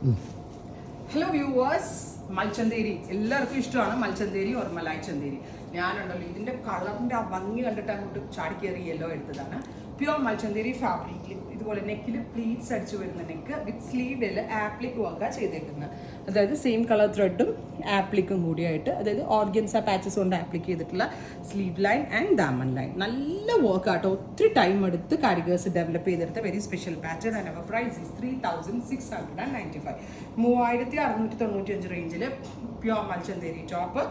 Hello viewers, മൽച്ചന്തേരി എല്ലാവർക്കും ഇഷ്ടമാണ്. മൽച്ചന്തേരി or malai Chanderi. ഞാനുണ്ടല്ലോ ഇതിന്റെ കളറിന്റെ ആ ഭംഗി കണ്ടിട്ട് അങ്ങോട്ട് ചാടിക്കേറി യെല്ലോ എടുത്തതാണ്. പ്യുവർ മൽച്ചന്തേരി ഫാബ്രിക്കിൽ ഇതുപോലെ നെക്കിൽ പ്ലീറ്റ്സ് അടിച്ചു വരുന്ന നെക്ക് വിത്ത് സ്ലീവിൽ ആപ്ലിക് വർക്ക് ചെയ്തേക്കുന്നത്. അതായത് സെയിം കളർ ത്രെഡും ആപ്ലിക്കും കൂടിയായിട്ട്, അതായത് ഓർഗൻസ പാച്ചസ് കൊണ്ട് ആപ്ലിക്ക് ചെയ്തിട്ടുള്ള sleeve line and daman line. നല്ല വർക്ക് ആട്ടോ, ഒത്തിരി ടൈം എടുത്ത് കാരിഗേഴ്സ് ഡെവലപ്പ് ചെയ്തെടുത്ത very special pattern. And our price is 3695. 3695 റേഞ്ചിൽ pure Mul Chanderi top,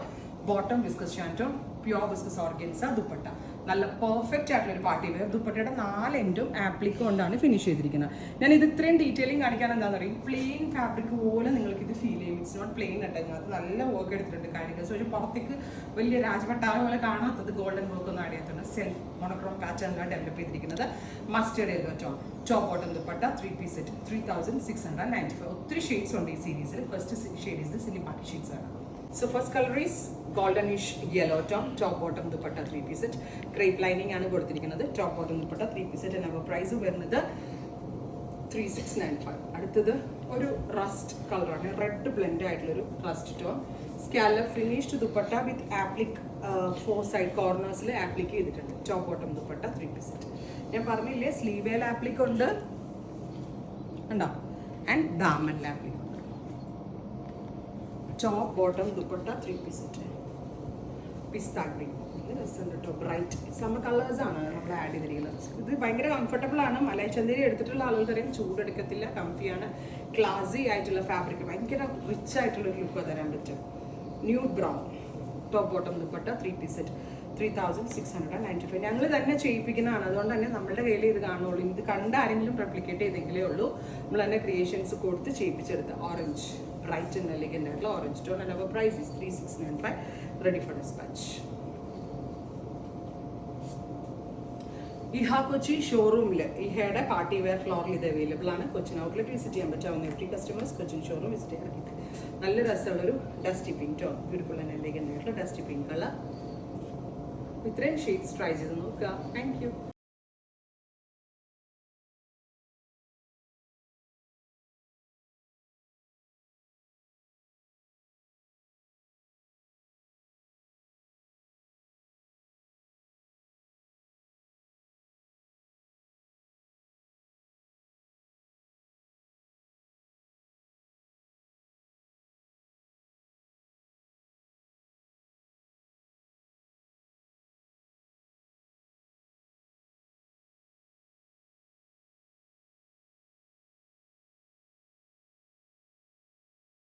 bottom viscose shantoon, pure viscose organza, dupatta. നല്ല പെർഫെക്റ്റ് ആയിട്ടുള്ള ഒരു പാർട്ടി വെയർ. ദുപ്പട്ടയുടെ 4 എൻഡും ആപ്ലിക് കൊണ്ടാണ് ഫിനിഷ് ചെയ്തിരിക്കുന്നത്. ഞാൻ ഇത് ഇത്രയും ഡീറ്റെയിലിംഗ് കാണിക്കാൻ എന്താണെന്ന് പറയും, പ്ലെയിൻ ഫാബ്രിക് പോലെ നിങ്ങൾക്ക് ഇത് ഫീൽ ചെയ്യും. ഇറ്റ്സ് നോട്ട് പ്ലെയിൻ ആയിട്ട് അത് നല്ല വർക്ക് എടുത്തിട്ടുണ്ട് കാരിഗേഴ്സ്. ഒരു പുറത്തേക്ക് വലിയ രാജപട്ടാളം പോലെ കാണാത്തത് ഗോൾഡൻ വർക്ക് ഒന്നും ആടിയാത്തത് സെൽഫ് മോണോക്രോം പാറ്റേണിലാണ് ഡെവലപ്പ് ചെയ്തിരിക്കുന്നത്. Mustard yellow top bottom dupatta 3 piece set 3695. ഒത്തിരി ഷെയ്ഡ്സ് ഉണ്ട് ഈ സീരീസിൽ. ഫസ്റ്റ് ഷെയ്ഡ് ഇസ് ദ സിലിമാക്കി ഷെയ്ഡ്സ് ആണ്. So first color is goldenish yellow tone, top bottom dupatta 3 piece set. Crepe lining ആണ് കൊടുത്തിരിക്കുന്നത്. Top bottom dupatta 3 piece set and our price വരുന്നത് 3695. അടുത്തത് ഒരു റസ്റ്റ് കളറാണ്, റെഡ് ബ്ലെൻഡ് ആയിട്ടുള്ള ഒരു rust tone. Scallop finished dupatta with applique 4 side കോർണേഴ്സിൽ ആപ്ലിക്ക് ചെയ്തിട്ടുണ്ട്. Top bottom dupatta 3 piece set. ഞാൻ പറഞ്ഞില്ലേ സ്ലീവേൽ ആപ്ലിക് ഉണ്ട് ഉണ്ടോ, and daman applique. Top bottom dupatta 3 piece set. Pista green രസമുണ്ട് കേട്ടോ, ബ്രൈറ്റ് സമ്മർ കളേഴ്സ് ആണ് നമ്മൾ ആഡ് ചെയ്തിരിക്കുന്നത്. ഇത് ഭയങ്കര കംഫർട്ടബിൾ ആണ്. മലായ് ചന്തേരി എടുത്തിട്ടുള്ള ആളുകൾക്കറിയാം ചൂടെടുക്കത്തില്ല, കംഫിയാണ്, ക്ലാസി ആയിട്ടുള്ള ഫാബ്രിക്, ഭയങ്കര റിച്ച് ആയിട്ടുള്ള ഒരു ലുക്ക് തരാൻ പറ്റും. Nude brown top bottom dupatta 3 piece set 3695. ഞങ്ങൾ തന്നെ ചെയ്യിപ്പിക്കുന്നതാണ്, അതുകൊണ്ട് തന്നെ നമ്മളുടെ കയ്യിൽ ഇത് കാണുള്ളൂ. ഇത് കണ്ട ആരെങ്കിലും റെപ്ലിക്കേറ്റ് ചെയ്തെങ്കിലേ ഉള്ളൂ. നമ്മൾ തന്നെ ക്രിയേഷൻസ് കൊടുത്ത് ചെയ്യിപ്പിച്ചെടുത്ത്. ഓറഞ്ച് ബ്രൈറ്റ് ആൻഡ് എലിഗന്റ് ആയിട്ടുള്ള orange tone. And our price is 3695. Ready for dispatch. ഇഹ കൊച്ചി ഷോറൂമിൽ ഇഹയുടെ പാർട്ടി വെയർ ഫ്ലോറിൽ ഇത് അവൈലബിൾ ആണ്. കൊച്ചിൻ ഔട്ട്ലെറ്റ് വിസിറ്റ് ചെയ്യാൻ പറ്റാവുന്ന every customers Cochin showroom visit ചെയ്യാൻ. നല്ല രസമുള്ളൊരു dusty pink tone, beautiful and elegant ആയിട്ടുള്ള ഡസ്റ്റി പിങ്ക് കളർ. ഇത്രയും ഷെയ്ഡ്സ് ട്രൈ ചെയ്ത് നോക്കുക. Thank you.